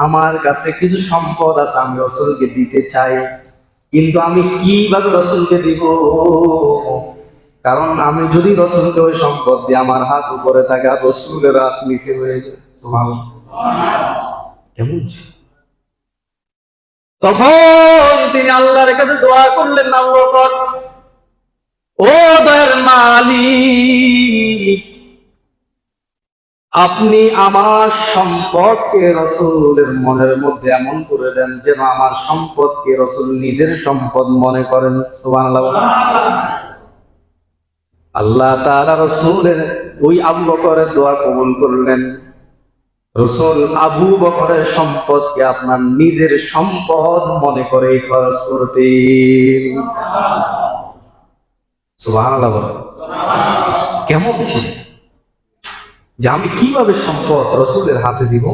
আমার কাছে কিছু সম্পদ আছে, আমি রসুলকে দিতে চাই, কিন্তু আমি কিভাবে রসুলকে দিব? কারণ আমি যদি রসুলকে ওই সম্পদ দিই, আমার হাত উপরে থাকে আর রসুলের হাত নিচে হয়ে যায়। কেমন ছিল? তখন তিনি আল্লাহর কাছে দোয়া করলেন, আল্লাহ, ও দয়ার মালিক, আপনি আমার সম্পদকে রসুলের মনের মধ্যে এমন করে দেন যেন আমার সম্পদকে রসুল নিজের সম্পদ মনে করেন। সুবহানাল্লাহ। আল্লাহ তাআলা রসুলের ওই আবু বকরের দোয়া কবুল করলেন। রসুল আবু বকরের সম্পদকে আপনার নিজের সম্পদ মনে করে খরচ করতেন। সুবহানাল্লাহ। কেমন ছিল যে আমি কিভাবে সম্পদ রসুলের হাতে দিব?